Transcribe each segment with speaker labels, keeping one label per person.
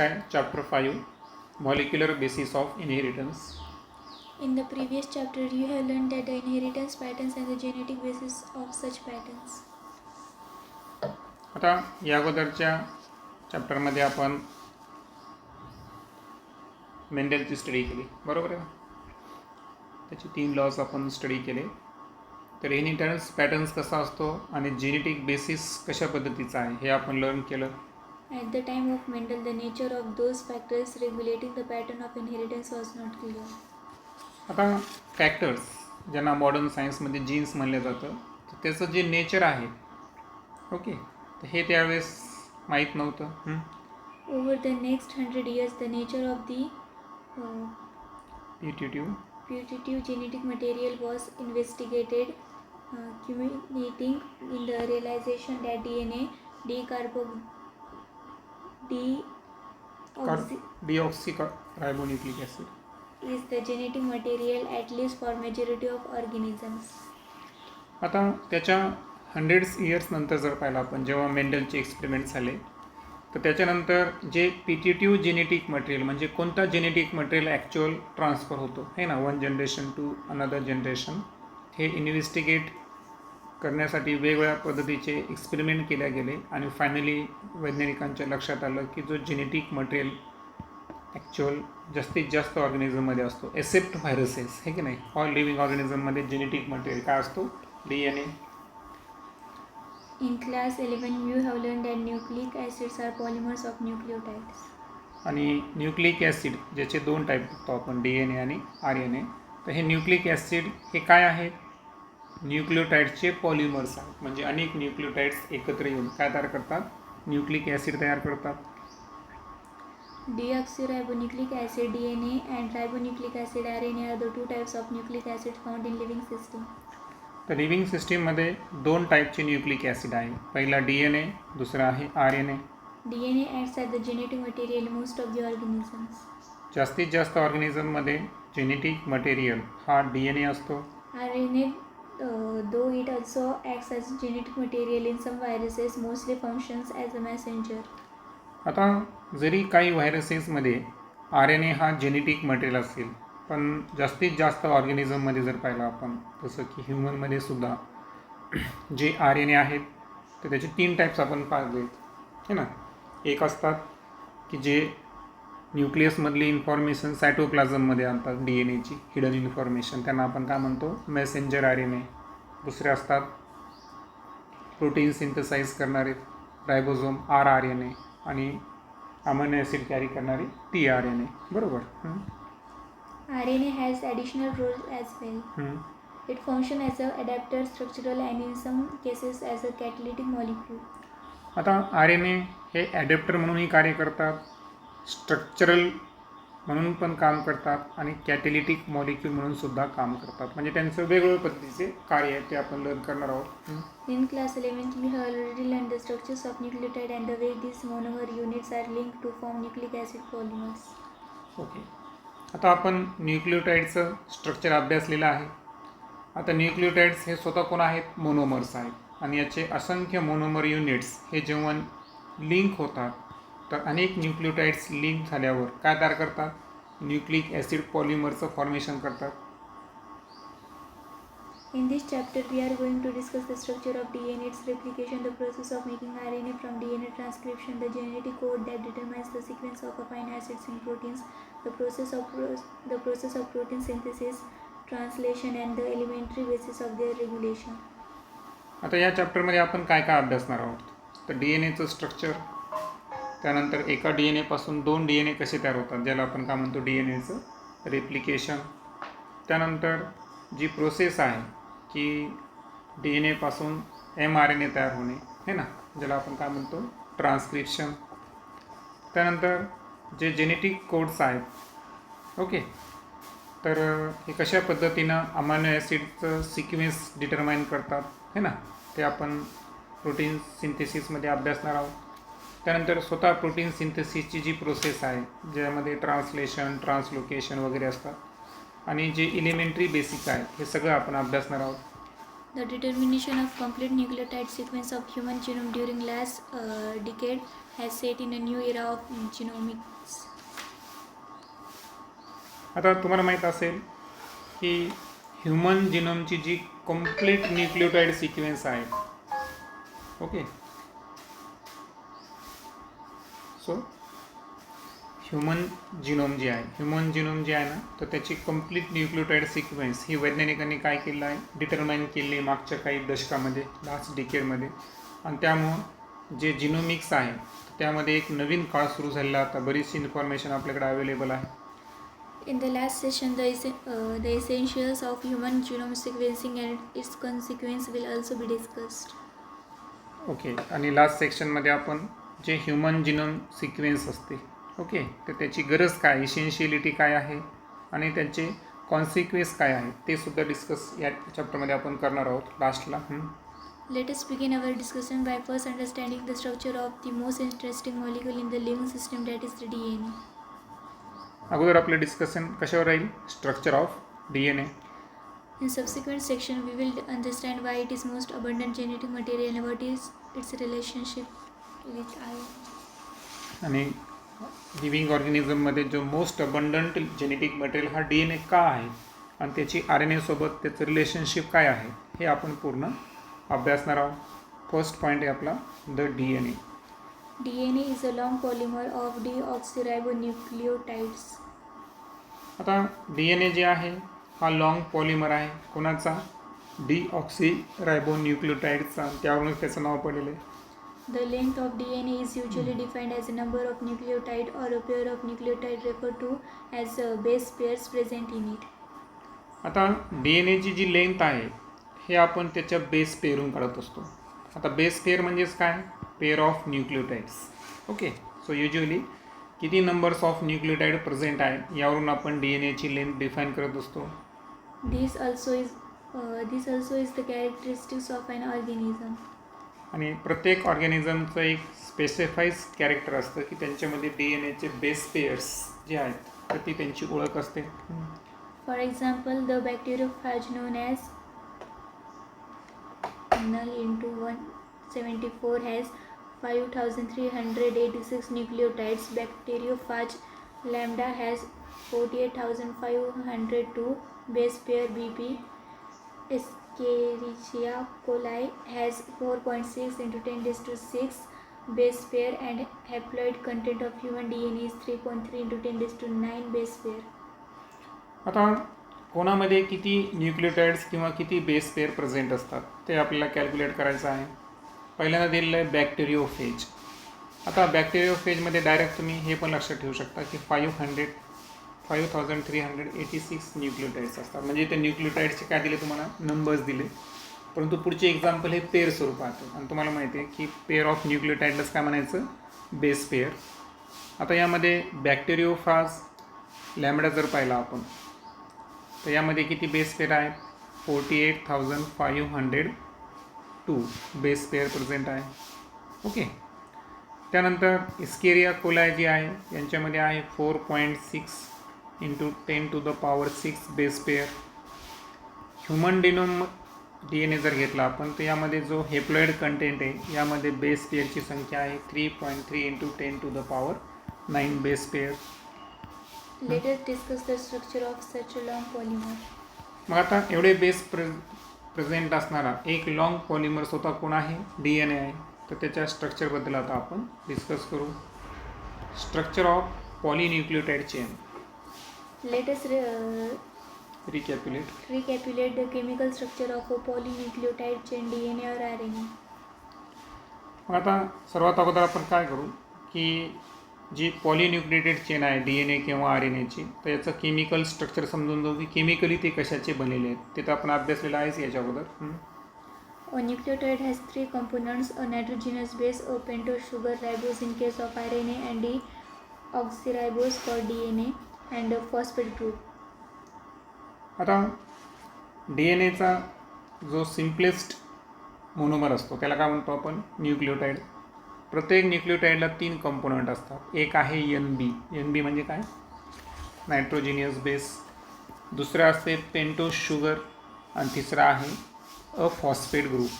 Speaker 1: Chapter 5 Molecular Basis of Inheritance.
Speaker 2: In the previous chapter, you have learned that the inheritance patterns and the genetic basis of such patterns.
Speaker 1: आता या अगोदरच्या चॅप्टरमध्ये आपण मेंडेलची study केली, बरोबर आहे. त्याचे 3 लॉज आपण स्टडी केले. तर इनहेरिटन्स पॅटर्न्स कसा असतो आणि जेनेटिक बेसिस कशा पद्धतीचा आहे हे आपण लर्न केलं.
Speaker 2: At the time of Mendel, the nature of those factors regulating the pattern of inheritance was not clear.
Speaker 1: आता फॅक्टर्स ज्यांना मॉडर्न सायन्समध्ये जीन्स म्हणलं जातं, तर त्याचं जे नेचर आहे, ओके, तर हे त्यावेळेस माहीत नव्हतं.
Speaker 2: Over the next 100 years, the nature of the putative genetic material was investigated, culminating in the realization that DNA
Speaker 1: deoxyribonucleic acid
Speaker 2: is the genetic material at least for majority of organisms.
Speaker 1: आता त्याच्या 100 years नंतर जर पाहिलं आपण, जेव्हा मेंडलचे experiment झाले, तर त्याच्यानंतर जे पिटेटिव्ह जेनेटिक मटेरियल म्हणजे कोणता जेनेटिक मटेरियल ॲक्च्युअल ट्रान्सफर होतो आहे ना, one generation to another generation, हे इन्व्हेस्टिगेट करण्यासाठी वेगवेगळ्या पद्धतीचे एक्सपेरिमेंट केले गेले आणि फायनली वैज्ञानिकांच्या लक्षात आलं की जो जेनेटिक मटेरियल ॲक्च्युअल जास्तीत जास्त ऑर्गॅनिझममध्ये असतो, एक्सेप्ट व्हायरसेस, हे की नाही, ऑल लिव्हिंग ऑर्गॅनिझममध्ये जेनेटिक मटेरियल काय असतो, DNA.
Speaker 2: In class 11, you have learned that nucleic acids are polymers of nucleotides.
Speaker 1: आणि न्यूक्लिक ॲसिड ज्याचे 2 टाईप बघतो आपण, DNA आणि RNA. तर हे न्यूक्लिक ॲसिड हे काय आहे, न्यूक्लिओटाइड्सचे पॉलिमर्स आहेत. म्हणजे अनेक न्यूक्लिओटाइड्स एकत्र येऊन काय तयार करतात, न्यूक्लिक ॲसिड तयार करतात.
Speaker 2: Deoxyribonucleic acid DNA and ribonucleic acid RNA are the 2 types of nucleic acid found in living system.
Speaker 1: तर लिव्हिंग सिस्टीममध्ये 2 टाईपचे न्यूक्लिक ॲसिड आहे. पहिला DNA, दुसरा आहे RNA.
Speaker 2: DNA acts as the genetic material in most of the organisms.
Speaker 1: जास्तीत जास्त ऑर्गॅनिझममध्ये genetic material हा DNA असतो.
Speaker 2: RNA, though it also acts as genetic material in some viruses, mostly functions as a messenger.
Speaker 1: आता जरी काही व्हायरसेसमध्ये RNA हा genetic material असेल, पण जास्तीत जास्त ऑर्गॅनिझममध्ये जर पाहिलं आपण, जसं की ह्युमनमध्ये सुद्धा जे RNA आहेत, तर त्याचे 3 टाईप्स आपण पाहिले आहे ना. एक असतात की जे न्यूक्लियसमधली इन्फॉर्मेशन सायटोप्लाझममध्ये आणतात, DNAची हिडन इन्फॉर्मेशन, त्यांना आपण काय म्हणतो, मेसेंजर RNA. दुसरे असतात प्रोटीन सिंथसाइज करणारे रायबोझोम rRNA आणि अमायनो ॲसिड कॅरी करणारी tRNA, बरोबर.
Speaker 2: RNA has additional roles as well. It functions as a adapter, structural, and in some cases as a catalytic molecule.
Speaker 1: आता RNA हे adapter म्हणूनही कार्य करतात, स्ट्रक्चरल म्हणून पण काम करतात आणि कॅटॅलिटिक मॉलिक्यूल म्हणून सुद्धा काम करतात. म्हणजे त्यांचं वेगवेगळ्या पद्धतीचे कार्य आहे, ते आपण लर्न करणार आहोत.
Speaker 2: In class 11, we have already learned the structures of nucleotide and the way these monomer units are linked to form nucleic acid polymers.
Speaker 1: Okay, आता आपण न्यूक्लिओटाइडचं स्ट्रक्चर अभ्यासलेलं आहे. आता न्यूक्लिओटाइड्स हे स्वतः कोण आहेत, मोनोमर्स आहेत. आणि याचे असंख्य मोनोमर युनिट्स हे जेव्हा लिंक होतात, तर अनेक न्यूक्लिओटाइड्स लिंक झाल्यावर काय तयार करतात, न्यूक्लिक ॲसिड पॉलिमरचं फॉर्मेशन करतात.
Speaker 2: In this chapter, we are going to discuss the structure of DNA, its replication, the process of making RNA from DNA transcription, the genetic code that determines the sequence of amino acids in proteins, the process of protein synthesis, translation, and the elementary basis of their regulation.
Speaker 1: आता या चॅप्टरमध्ये आपण काय काय अभ्यासणार आहोत, तर DNAचं structure, त्यानंतर एका DNA पासून 2 DNA कसे तयार होतात, ज्याला आपण काय म्हणतो, DNAचं रेप्लिकेशन. त्यानंतर जी प्रोसेस आहे की DNA पासून mRNA तयार होणे, है ना, ज्याला आपण काय म्हणतो, ट्रान्सक्रिप्शन. त्यानंतर जे जेनेटिक कोड्स आहेत, ओके, तर हे कशा पद्धतीनं अमायनो ॲसिडचं सिक्वेन्स डिटरमाइन करतात, है ना, ते आपण प्रोटीन सिंथेसिसमध्ये अभ्यासणार आहोत. त्यानंतर स्वतः प्रोटीन सिंथेसिसची जी प्रोसेस आहे, ज्यामध्ये ट्रान्सलेशन, ट्रान्सलोकेशन वगैरे असतात, आणि जे एलिमेंटरी बेसिक आहे, हे सगळं आपण अभ्यासणार आहोत.
Speaker 2: The determination of complete nucleotide sequence of human genome during last decade has set in a new era of genomics.
Speaker 1: आता तुम्हाला माहीत असेल की ह्युमन जिनोमची जी कंप्लीट न्यूक्लियोटाइड सिक्वेन्स आहे, ओके, सो ह्युमन जिनोम जे आहे ना, तर त्याची कंप्लीट न्यूक्लियोटाइड सिक्वेन्स ही वैज्ञानिकांनी काय केलं आहे, डिटरमाइन केली आहे मागच्या काही दशकामध्ये, लास्ट डिकेडमध्ये. आणि त्यामुळं जे जिनोमिक्स आहे त्यामध्ये एक नवीन काळ सुरू झालेला. आता बरीचशी इन्फॉर्मेशन आपल्याकडे अवेलेबल आहे.
Speaker 2: In the last session, the essentials of human genome sequencing and its consequence will also be discussed.
Speaker 1: Okay, आणि लास्ट सेक्शनमध्ये आपण जे ह्युमन जिनोम सिक्वेन्स असते, ओके, तर त्याची गरज काय, इसेन्शियलिटी काय आहे आणि त्याचे कॉन्सिक्वेन्स काय आहे ते सुद्धा डिस्कस या चॅप्टरमध्ये आपण करणार आहोत लास्टला.
Speaker 2: Let us begin our discussion by first understanding the structure of the most interesting molecule in the living system, that is the DNA.
Speaker 1: अगोदर आपलं डिस्कशन कशावर राहील, structure of DNA.
Speaker 2: In subsequent section, we will understand why it is most abundant genetic material and what is its relationship with iron.
Speaker 1: आणि living ऑर्गॅनिझममध्ये जो most abundant genetic material हा DNA का आहे आणि त्याची RNA सोबत त्याचं रिलेशनशिप काय आहे हे आपण पूर्ण अभ्यासणार आहोत. फर्स्ट पॉईंट आहे आपला the DNA.
Speaker 2: DNA is a long polymer of deoxyribonucleotides.
Speaker 1: आता DNA जे आहे हा लॉंग पॉलिमर आहे, कोणाचा, डीऑक्सीरायबोन्यूक्लियोटाइडचा, त्यावरूनच त्याचं नाव पडलेलं आहे.
Speaker 2: The length of DNA is usually defined as a number of nucleotide or a pair of nucleotide referred to as base pairs present in it.
Speaker 1: आता DNAची जी लेंथ आहे हे आपण त्याच्या बेस पेअरून काढत असतो. आता बेस पेअर म्हणजेच काय, pair of nucleotides. Okay, so usually किती नंबर्स ऑफ न्यूक्लियोटाइड प्रेझेंट आहे यावरून आपण DNAची लेंथ डिफाईन करत असतो.
Speaker 2: This also is the characteristics of an organism.
Speaker 1: आणि प्रत्येक ऑर्गॅनिझमचं एक स्पेसिफाईज कॅरेक्टर असतं की त्यांच्यामध्ये DNAचे बेस पेअर्स जे आहेत तर ती त्यांची ओळख असते.
Speaker 2: For example, the bacteriophage known as null into 174 has 5,386 nucleotides. Bacteriophage lambda has 48,502 base pair BP. Escherichia coli has 4.6 into 10⁶ base pair and haploid content of human DNA is 3.3 into 10⁹ base pair.
Speaker 1: आता कोणामध्ये किती nucleotides किंवा किती base pair present असतात ते आपल्याला calculate करायचं आहे. पहिल्यांदा दिलेलं आहे बॅक्टेरियोफेज. आता बॅक्टेरियोफेजमध्ये डायरेक्ट तुम्ही हे पण लक्षात ठेवू शकता की 5,386 न्यूक्लियोटाइड्स असतात. म्हणजे ते न्यूक्लियोटाइड्सचे काय दिले तुम्हाला, नंबर्स दिले, परंतु पुढचे एक्झाम्पल हे पेअर स्वरूपात आहे. आणि तुम्हाला माहिती आहे की पेअर ऑफ न्यूक्लियोटाइडलाच काय म्हणायचं, बेस पेअर. आता यामध्ये बॅक्टेरियोफाज लॅम्बडा जर पाहिला आपण तर यामध्ये किती बेस पेअर आहेत, 48,502 बेस पेअर प्रेझेंट आहे. ओके, त्यानंतर इस्केरिया कोलाय जी आहे यांच्यामध्ये आहे 4.6 into 10⁶ base pair. Human genome DNA जर घेतला आपण तर यामध्ये जो हेप्लॉइड कंटेंट आहे यामध्ये बेस पेअरची संख्या आहे 3.3 into 10⁹ base pair.
Speaker 2: Let us discuss the structure of such a long polymer.
Speaker 1: मग आता एवढे बेस प्रेझेंट असणारा एक लॉंग पॉलिमर स्वतः कोण आहे, DNA आहे. तर त्याच्या स्ट्रक्चरबद्दल आता आपण डिस्कस करू. Structure of polynucleotide chain.
Speaker 2: Let us
Speaker 1: recapitulate
Speaker 2: the chemical structure of a polynucleotide chain, DNA or RNA.
Speaker 1: मग आता सर्वात अगोदर आपण काय करू की जी पॉलिन्यूक्लियोटाइड चेन आहे DNA किंवा RNAची तर याचं केमिकल स्ट्रक्चर समजून जाऊ की केमिकली ते कशाचे बनलेले आहेत. ते तर आपण अभ्यासलेलं आहेच याच्या अगोदर.
Speaker 2: A nucleotide has three components: a nitrogenous base, a pentose sugar ribose in case of RNA, and deoxyribose for DNA, and a phosphate group.
Speaker 1: आता DNAचा जो सिम्पलेस्ट मोनोमर असतो त्याला काय म्हणतो आपण, न्यूक्लियोटाइड. प्रत्येक न्यूक्लियोटाइडला 3 कंपोनंट असतात. एक आहे NB म्हणजे काय, नायट्रोजिनियस बेस. दुसरा असते पेंटोज शुगर आणि तिसरा आहे अ फॉस्फेट ग्रुप.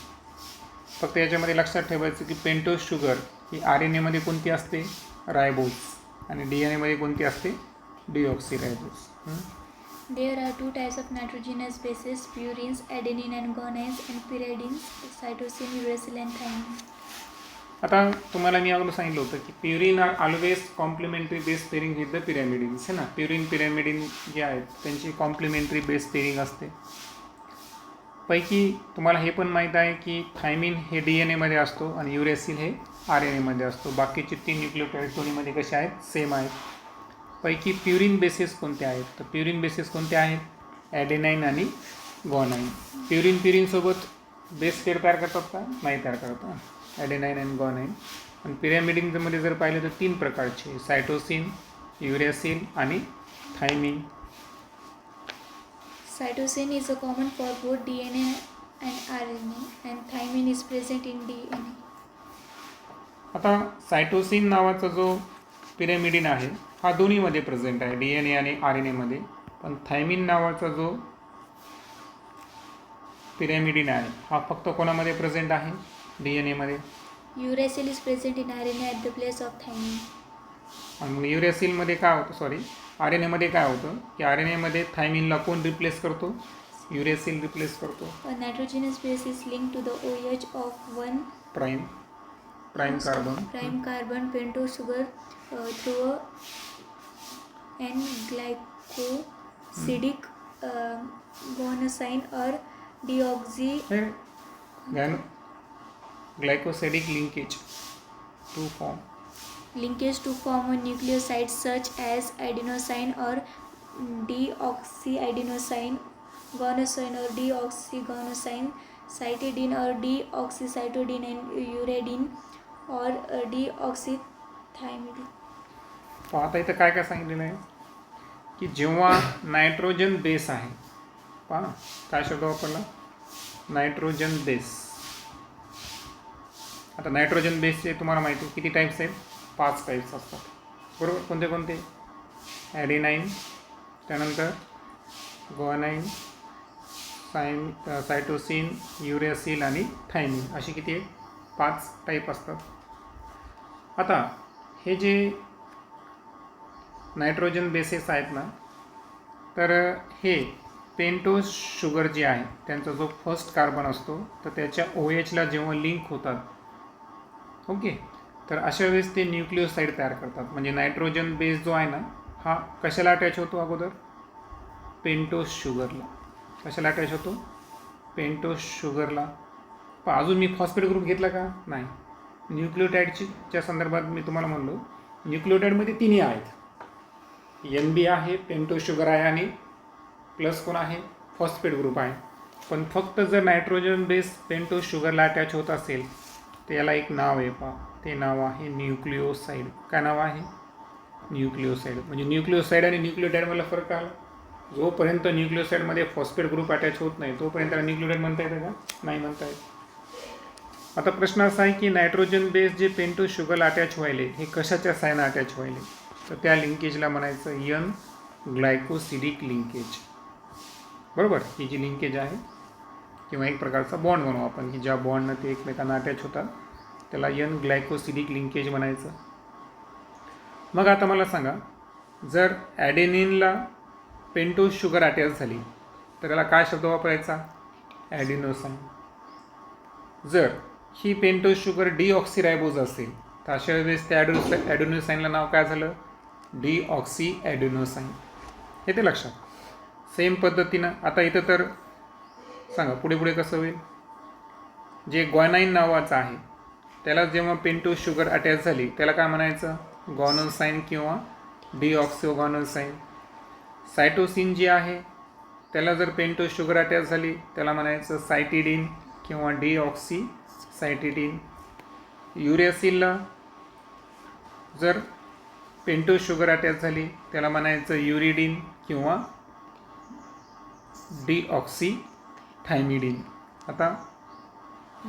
Speaker 1: फक्त याच्यामध्ये लक्षात ठेवायचं की पेंटोज शुगर ही आर एन एमध्ये कोणती असते, रायबोज, आणि डी एन एमध्ये कोणती असते, डिऑक्सिरायबोज.
Speaker 2: There are two types of nitrogenous bases: purines, adenine and guanines, and pyridines, cytosine, uracil and thymine.
Speaker 1: आता तुम्हाला मी अगोदर सांगितलं होतं की purine are always complementary base pairing with the pyrimidines, है ना. प्युरिन पिरॅमिडिन जे आहेत त्यांची कॉम्प्लिमेंटरी बेस पेरिंग असते. पैकी तुम्हाला हे पण माहीत आहे की थायमिन हे डी एन एमध्ये असतो आणि युरेसिल हे आर एन एमध्ये असतो. बाकीचे 3 न्यूक्लियोटाइड दोन्हीमध्ये कसे आहेत, सेम आहेत. पैकी प्युरिन बेसिस कोणते आहेत, तर प्युरिन बेसिस कोणते आहेत, ॲडेनाईन आणि गॉनाईन. प्युरिनसोबत बेस पेअर तयार करतात का, नाही तयार करतात, ॲडेनाईन आणि गॉनाईन. आणि पिरॅमिडिनमध्ये जर पाहिलं तर 3 प्रकारचे, सायटोसिन, युरेसिल आणि thiamine.
Speaker 2: Cytosine is a common for both DNA and RNA, and thymine is present in DNA.
Speaker 1: आता सायटोसिन नावाचा जो पिरॅमिडिन आहे हा दोन्हीमध्ये प्रेझेंट आहे, डी एन ए आणि आर एन एमध्ये. पण थायमिन नावाचा जो पिरॅमिडिन आहे हा फक्त कोणामध्ये प्रेझेंट आहे, डी एन एमध्ये.
Speaker 2: Uracil is present in RNA at the place of thymine.
Speaker 1: आणि युरेसिलमध्ये काय होतं, आर एन एमध्ये काय होतं की आर एन एमध्ये थायमिनला कोण रिप्लेस करतो, युरेसिल रिप्लेस करतो.
Speaker 2: A nitrogenous base is linked to the OH of one
Speaker 1: prime carbon
Speaker 2: pentose sugar through a N-glycosidic guanosine or deoxy
Speaker 1: glycosidic linkage to
Speaker 2: form a nucleoside such as adenosine or deoxyadenosine, guanosine or deoxyguanosine, cytidine or deoxycytidine, and uridine or deoxythymidine.
Speaker 1: आता इथं काय काय सांगितलेलं आहे की जेव्हा nitrogen base आहे, पहा काय शब्द वापरला, नायट्रोजन बेस. आता नायट्रोजन बेसचे तुम्हाला माहिती आहे किती टाईप्स आहेत, 5 टाईप्स असतात, बरोबर. कोणते कोणते, ॲडेनाईन, त्यानंतर ग्वानाईन, सायटोसिन, युरेसिल आणि थायमिन, अशी किती आहे, 5 टाईप असतात. आता हे जे नायट्रोजन बेसेस आहेत ना, तर हे पेंटोज शुगर जे आहे त्यांचा जो फर्स्ट कार्बन असतो तर त्याच्या OHला जेव्हा लिंक होतात, ओके, तर अशा वेळेस ते न्यूक्लिओसाइड तयार करतात. म्हणजे नायट्रोजन बेस जो आहे ना हा कशाला अटॅच होतो, अगोदर पेंटोज शुगरला. कशाला अटॅच होतो, पेंटोज शुगरला. पण अजून मी फॉस्फेट ग्रुप घेतला का, नाही. न्यूक्लियोटाईडच्या संदर्भात मी तुम्हाला म्हणलो न्यूक्लियोटाईडमध्ये 3 आहेत, NB आहे, पेंटोज शुगर आहे आणि प्लस कोण आहे, फॉस्फेट ग्रुप आहे. पण फक्त जर नायट्रोजन बेस पेंटोज शुगरला अटॅच होत असेल तर याला एक नाव आहे, पहा, ते नाव आहे न्यूक्लिओसाइड. काय नाव आहे, न्यूक्लिओसाइड. म्हणजे न्यूक्लिओसाइड आणि न्यूक्लियोटाईडमधला फरक आला. जोपर्यंत न्यूक्लिओसाइडमध्ये फॉस्फेट ग्रुप अटॅच होत नाही तोपर्यंत त्याला न्यूक्लियोटाईड म्हणता येतं का, नाही म्हणता येत. आता प्रश्न असा आहे की नायट्रोजन बेस जे पेंटोज शुगरला अटॅच व्हायले हे कशाच्या सायना अटॅच व्हायले, तर त्या लिंकेजला म्हणायचं N ग्लायकोसिडिक लिंकेज, बरोबर. ही जी लिंकेज आहे किंवा एक प्रकारचा बॉन्ड म्हणू आपण की ज्या बॉन्डनं ते एकमेकांना अटॅच होतात त्याला N ग्लायकोसिडिक लिंकेज म्हणायचं. मग आता मला सांगा, जर ॲडेनिनला पेंटोज शुगर अटॅच झाली तर त्याला काय शब्द वापरायचा, ॲडिनोसाइन. जर ही पेंटोज शुगर डिऑक्सिरायबोज असेल तर अशा वेळेस त्या ॲडिनोसाइनला नाव काय झालं, डिऑक्सिॲडिनोसाइन. हे ते लक्षात. सेम पद्धतीनं आता इथं तर सांगा पुढे कसं होईल, जे ग्वानाईन नावाचं आहे त्याला जेव्हा पेंटोज शुगर अटॅच झाली त्याला काय म्हणायचं, गॉनोसाइन किंवा डिऑक्सिओगॉनोसाइन. सायटोसिन जी आहे त्याला जर पेंटोज शुगर अटॅच झाली त्याला म्हणायचं सायटिडीन किंवा डिऑक्सिसायटिडीन. युरेसिलला जर पेंटोज शुगर अटॅच झाली त्याला म्हणायचं युरिडीन किंवा डिऑक्सिथायमिडीन. आता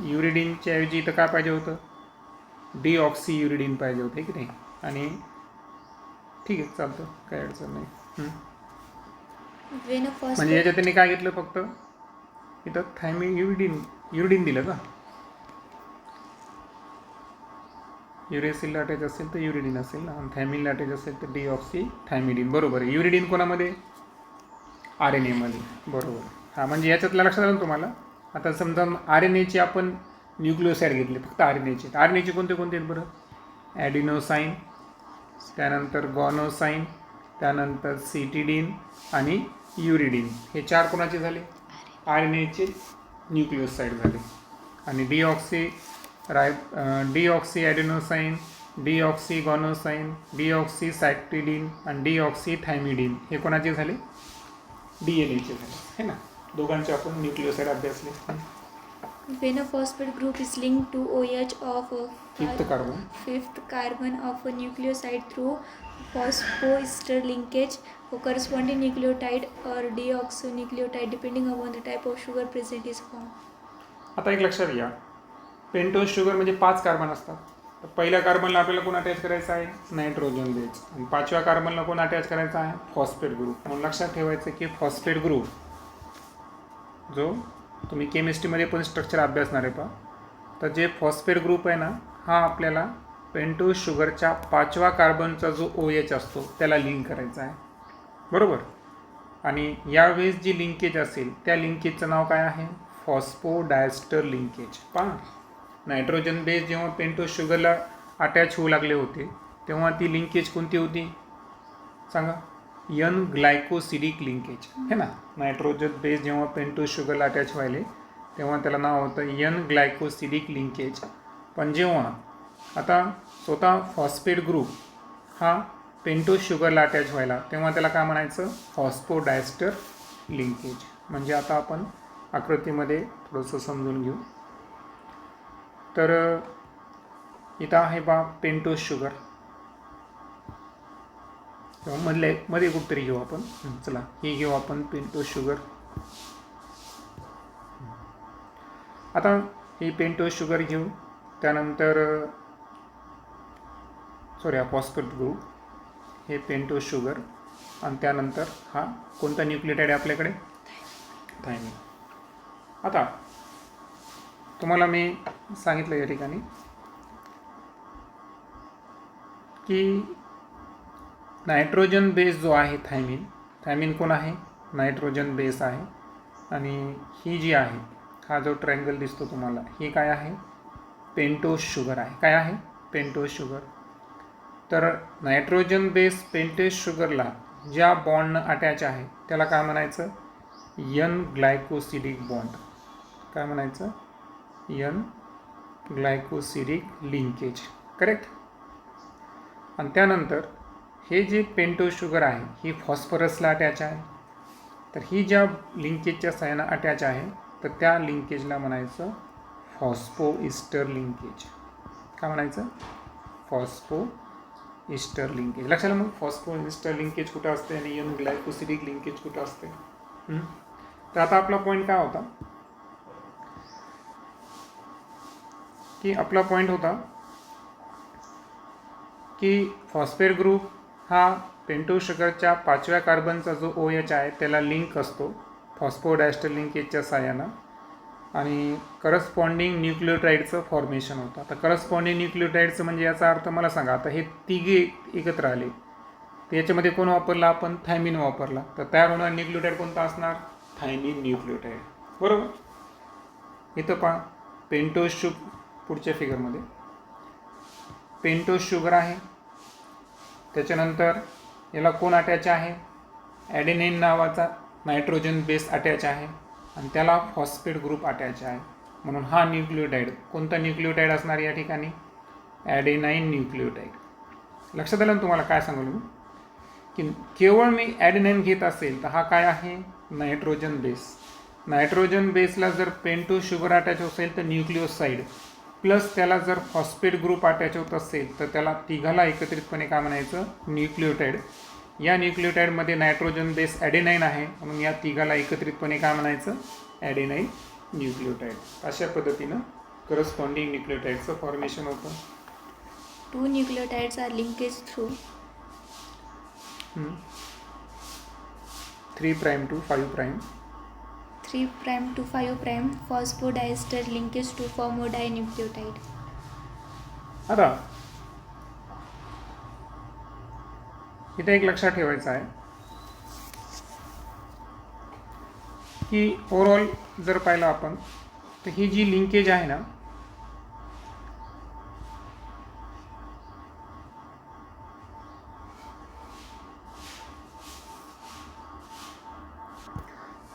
Speaker 1: युरिडीनच्या ऐवजी इथं काय पाहिजे होतं, डिऑक्सियुरिडीन पाहिजे होते की नाही. आणि ठीक आहे, चालतं, काय अडचण नाही. म्हणजे याच्यात त्यांनी काय घेतलं, फक्त इथं युरिडीन दिलं का? युरेसिलला अटॅच असेल तर युरिडीन असेल ना, आणि थायमिनला अटॅच असेल तर डिऑक्सी थायमिडीन. बरोबर आहे. युरिडीन कोणामध्ये? RNA मध्ये. बरोबर. हां, म्हणजे याच्यातलं लक्षात आलं तुम्हाला. आता समजा RNAची आपण न्यूक्लिओसाइड घेतले, फक्त RNAचे. RNAचे कोणते कोणते आहेत बरं? ॲडिनोसाईन, त्यानंतर गॉनोसाईन, त्यानंतर सिटिडीन आणि युरिडीन. हे 4 कोणाचे झाले? RNAचे न्यूक्लिओसाइड झाले. आणि डिऑक्सी ॲडिनोसाईन, डिऑक्सी गॉनोसाईन, डिऑक्सी सायटिडीन आणि डिऑक्सी थायमिडीन हे कोणाचे झाले? DNAचे झाले, है ना. दोघांचे आपण न्यूक्लिओसाइड अभ्यासले.
Speaker 2: When a phosphate group is linked to OH of a
Speaker 1: fifth carbon
Speaker 2: fifth carbon of a nucleoside through phosphoester linkage, a corresponding nucleotide or deoxynucleotide depending upon the type of sugar present is formed.
Speaker 1: आता एक लक्षात घ्या, pentose sugar म्हणजे 5 carbon असतात. तर पहिल्या कार्बनला आपल्याला कोण अटॅच करायचं आहे? Nitrogen base. आणि 5व्या कार्बनला कोण अटॅच करायचा आहे? Phosphate group. म्हणून लक्षात ठेवायचं की फॉस्फेट ग्रुप जो तुम्ही केमिस्ट्रीमध्ये पण स्ट्रक्चर अभ्यासणार आहे पहा, तर जे फॉस्फेट ग्रुप आहे ना, हा आपल्याला पेंटोज शुगरच्या 5व्या कार्बनचा जो OH असतो त्याला लिंक करायचा आहे. बरोबर. आणि यावेळेस जी लिंकेज असेल त्या लिंकेजचं नाव काय आहे? फॉस्फोडायस्टर लिंकेज. पहा, नायट्रोजन बेस जेव्हा पेंटोज शुगरला अटॅच होऊ लागले होते तेव्हा ती लिंकेज कोणती होती सांगा? N ग्लायकोसिडिक लिंकेज, है ना. नायट्रोजन बेस जेव्हा पेंटोज शुगरला अटॅच व्हायले तेव्हा त्याला नाव होतं N ग्लायकोसिडिक लिंकेज. पण जेव्हा आता स्वतः फॉस्फेट ग्रुप हा पेंटोज शुगरला अटॅच व्हायला तेव्हा त्याला काय म्हणायचं? फॉस्फोडायस्टर लिंकेज. म्हणजे आता आपण आकृतीमध्ये थोडंसं समजून घेऊ. तर इथं आहे बा पेंटोज शुगर. मध्ये कुठतरी घेऊ आपण. चला, हे घेऊ आपण पेंटोज शुगर. आता ही पेंटोज शुगर घेऊ, त्यानंतर हा फॉस्फेट ग्रुप, हे पेंटोज शुगर, आणि त्यानंतर हा कोणता न्यूक्लियोटाइड आहे आपल्याकडे? थायमिन. आता तुम्हाला मी सांगितलं या ठिकाणी की नायट्रोजन बेस जो आहे थायमिन कोण आहे? नायट्रोजन बेस आहे. आणि ही जी आहे, हा जो ट्रायंगल दिसतो तुम्हाला, ही काय आहे? पेंटोज शुगर आहे. काय आहे? Pentose sugar. तर नायट्रोजन बेस पेंटोज शुगरला ज्या बॉन्डनं अटॅच आहे त्याला काय म्हणायचं? N glycosidic bond. काय म्हणायचं? N glycosidic linkage. करेक्ट. आणि त्यानंतर हे जे पेंटोज शुगर आहे ही फॉस्फरसला अटॅच आहे. तर ही ज्या लिंकेजच्या साहाय्यानं अटॅच आहे तर त्या लिंकेजला म्हणायचं फॉस्फोइस्टर लिंकेज. काय म्हणायचं? फॉस्फोइस्टर लिंकेज. लक्षात आलं मग फॉस्फोइस्टर लिंकेज कुठं असते आणि N ग्लायकोसिडिक लिंकेज कुठं असते? तर आता आपला पॉईंट काय होता की आपला पॉईंट होता की फॉस्फेट ग्रुप हा पेंटोज शुगरच्या 5व्या कार्बनचा जो OH आहे त्याला लिंक असतो फॉस्फोडायस्टर लिंकेजच्या साहाय्यानं, आणि करस्पॉन्डिंग न्यूक्लियोटाइडचं फॉर्मेशन होतं. आता करस्पॉन्डिंग न्यूक्लियोटाइडचं म्हणजे याचा अर्थ मला सांगा. आता हे तिघे एकत्र आले तर याच्यामध्ये कोण वापरला आपण? थायमिन वापरला. तर तयार होणारा न्यूक्लियोटाइड कोणता असणार? Thymine nucleotide. बरोबर. इथं पहा पेंटोज पुढच्या फिगरमध्ये पेंटोज शुगर आहे. त्याच्यानंतर याला कोण अटॅच आहे? ॲडेनाईन नावाचा नायट्रोजन बेस अटॅच आहे आणि त्याला फॉस्फेट ग्रुप अटॅच आहे. म्हणून हा न्यूक्लियोटाइड कोणता न्यूक्लियोटाइड असणार या ठिकाणी? ॲडेनाईन न्यूक्लियोटाइड. लक्षात आलं ना तुम्हाला काय सांगू मी? की केवळ मी ॲडेनाईन घेत असेल तर हा काय आहे? Nitrogen base. नायट्रोजन बेसला जर पेंटोज शुगर अटॅच असेल तर न्यूक्लिओसाइड, प्लस त्याला जर फॉस्फेट ग्रुप अटॅच होत असेल तर त्याला तिघाला एकत्रितपणे काय म्हणायचं? न्यूक्लियोटाइड. या न्यूक्लियोटाइडमध्ये नायट्रोजन बेस ॲडेनाईन आहे म्हणून या तिघाला एकत्रितपणे काय म्हणायचं? ॲडेनाईन न्यूक्लियोटाइड. अशा पद्धतीनं करस्पॉन्डिंग न्यूक्लियोटाइडचं फॉर्मेशन होतं.
Speaker 2: 2 nucleotides are linked through
Speaker 1: 3' to 5'.
Speaker 2: 3' to 5' phosphodiester linkage to form a dinucleotide.
Speaker 1: आता इथे एक लक्षात ठेवायचं आहे की ओव्हरऑल जर पाहिलं आपण तर ही जी लिंकेज आहे ना,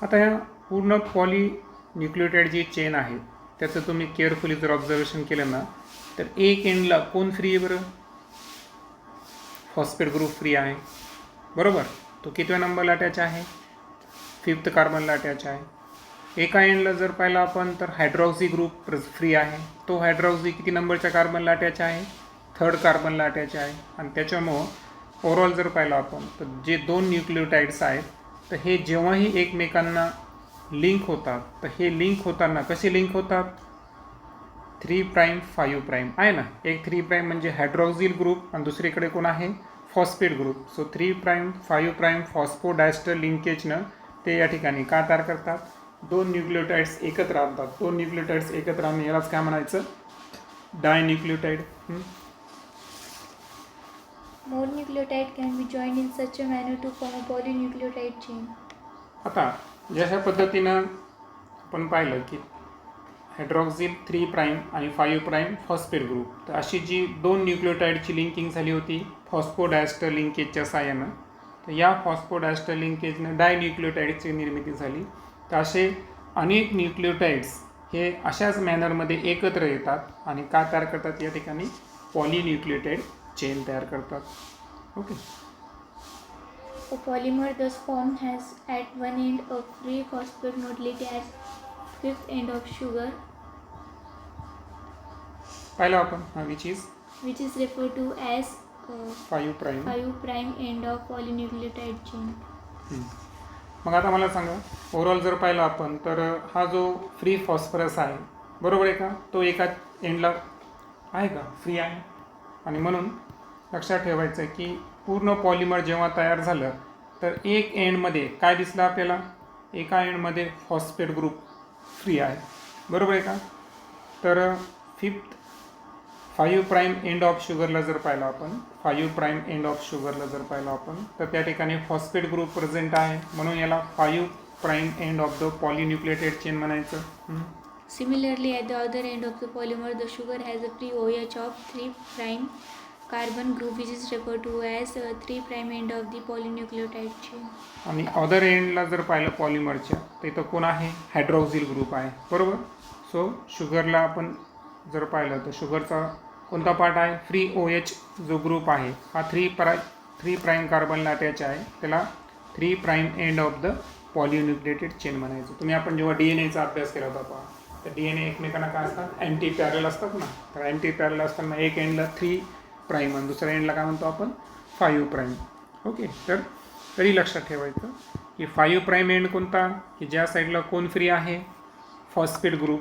Speaker 1: आता या पूर्ण पॉलीन्यूक्लियोटाइड जी चेन आहे त्याचं तुम्ही केअरफुली जर ऑब्झर्वेशन केलं ना, तर एक एंडला कोण फ्री आहे बरं? फॉस्फेट ग्रुप फ्री आहे, बरोबर. तो कितव्या नंबरला अटॅच आहे? 5th कार्बनला अटॅच आहे. एका एंडला जर पाहिलं आपण तर हायड्रॉक्सी ग्रुप फ्री आहे. तो हायड्रॉक्सी किती नंबरच्या कार्बनला अटॅच आहे? 3rd कार्बनला अटॅच आहे. आणि त्याच्यामुळं ओव्हरऑल जर पाहिलं आपण तर जे 2 न्यूक्लियोटाइड्स आहेत तर हे जेव्हाही एकमेकांना लिंक होतात तर हे लिंक होताना कसे लिंक होतात? 3' 5' आहे ना. एक 3' म्हणजे हायड्रॉक्सिल ग्रुप आणि दुसरीकडे कोण आहे? Phosphate group. सो 3' 5' फॉस्फोडायस्टर लिंकेजनं ते या ठिकाणी का तयार करतात? 2 न्यूक्लियोटाइड्स एकत्र आणतात. 2 न्यूक्लियोटाइड्स एकत्र आणून यालाच काय म्हणायचं? Dinucleotide.
Speaker 2: More nucleotide can be joined in such a manner to form a polynucleotide chain.
Speaker 1: आता जशा पद्धतीनं आपण पाहिलं की हायड्रॉक्सिल 3' आणि 5' फॉस्फेट ग्रुप, तर अशी जी 2 न्यूक्लियोटाइडची लिंकिंग झाली होती फॉस्फोडायस्टर लिंकेजच्या साहाय्यानं, तर या फॉस्फोडायस्टर लिंकेजनं डायन्यूक्लियोटाइडची निर्मिती झाली. तर असे अनेक न्यूक्लियोटाइड्स हे अशाच मॅनरमध्ये एकत्र येतात आणि का तयार करतात? या ठिकाणी पॉलीन्यूक्लियोटाइड चेन तयार करतात. Okay.
Speaker 2: A polymer thus formed has at one end a free phosphate nodality at 5th end of sugar,
Speaker 1: पाहिलं आपण which is
Speaker 2: referred to as
Speaker 1: 5'.
Speaker 2: 5' end of polynucleotide chain.
Speaker 1: मग आता मला सांगा, ओव्हरऑल जर पाहिलं आपण तर हा जो फ्री फॉस्फरस आहे, बरोबर आहे का? तो एका एंडला आहे का? फ्री आहे. आणि म्हणून लक्षात ठेवायचं आहे की पूर्ण पॉलिमर जेव्हा तयार झालं तर एक एंडमध्ये काय दिसलं आपल्याला? एका एंडमध्ये फॉस्फेट ग्रुप फ्री आहे, बरोबर आहे का? तर 5' एंड ऑफ शुगरला जर पाहिलं आपण 5' एंड ऑफ शुगरला जर पाहिलं आपण तर त्या ठिकाणी फॉस्फेट ग्रुप प्रेझेंट आहे, म्हणून याला 5' end of the polynucleotide chain म्हणायचं.
Speaker 2: Similarly, at the other end of the polymer, the sugar has a free OH of 3' carbon group, which is referred to as 3' end of the polynucleotide chain.
Speaker 1: आणि other एंडला जर पाहिलं पॉलिमरच्या तर इथं कोण आहे? Hydroxyl group आहे, बरोबर. सो शुगरला आपण जर पाहिलं तर शुगरचा कोणता पार्ट आहे? फ्री OH जो ग्रुप आहे हा 3' कार्बनला अटॅच आहे, त्याला 3' end of the polynucleotide chain म्हणायचं. तुम्ही आपण जेव्हा DNA चा अभ्यास केला होता पहा, तर DNA एकमेकांना काय असतात? अँटी पॅरल असतात ना. तर अँटी पॅरल असताना एक एंडला 3' आणि दुसऱ्या एंडला काय म्हणतो आपण? 5'. ओके. तर तरी लक्षात ठेवायचं की 5' एंड कोणता? की ज्या साईडला कोण फ्री आहे? फॉस्फेट ग्रुप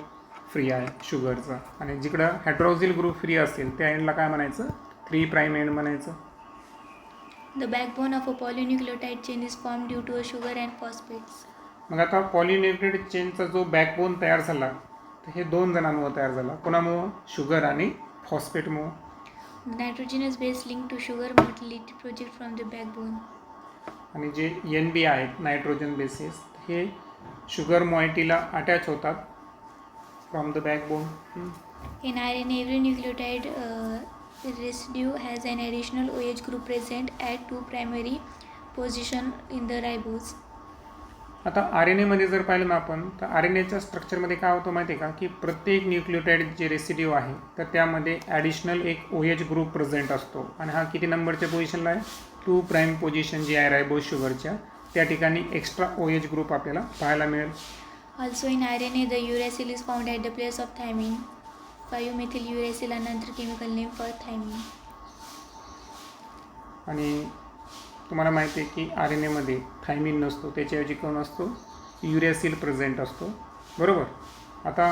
Speaker 1: फ्री आहे शुगरचा. आणि जिकडं हायड्रॉक्सिल ग्रुप फ्री असेल त्या एंडला काय म्हणायचं? 3' एंड म्हणायचं.
Speaker 2: The backbone of a polynucleotide chain is formed due to a sugar and phosphates.
Speaker 1: मग आता पॉलीन्यूक्लियोटाइड चेनचा जो बॅकबोन तयार झाला तर हे 2 जणांमुळे तयार झाला. कोणामुळं? शुगर आणि फॉस्फेटमुळं.
Speaker 2: The nitrogenous base linked to sugar motility project from the backbone.
Speaker 1: आणि जे NB आहेत नायट्रोजन बेसेस हे शुगर मॉइटीला अटॅच होतात from the backbone.
Speaker 2: In RNA, every nucleotide residue has an additional OH group present at 2 primary position in the ribose.
Speaker 1: आता RNAमध्ये जर पाहिलं ना आपण तर RNAच्या स्ट्रक्चरमध्ये काय होतं माहिती आहे का? की प्रत्येक न्यूक्लियोटाइड जे रेसिड्यू आहे तर त्यामध्ये ॲडिशनल एक OH ग्रुप प्रेझेंट असतो आणि हा किती नंबरच्या पोझिशनला आहे? 2' पोझिशन जी आहे रायबोज शुगरच्या त्या ठिकाणी एक्स्ट्रा OH ग्रुप आपल्याला पाहायला मिळेल.
Speaker 2: Also in RNA, the uracil is found at the place of thymine. 5-methyl uracil, another chemical name for thymine.
Speaker 1: आणि तुम्हाला माहिती आहे की RNAमध्ये थायमिन नसतो, त्याच्याऐवजी कोण असतो? युरॅसिल प्रेझेंट असतो, बरोबर. आता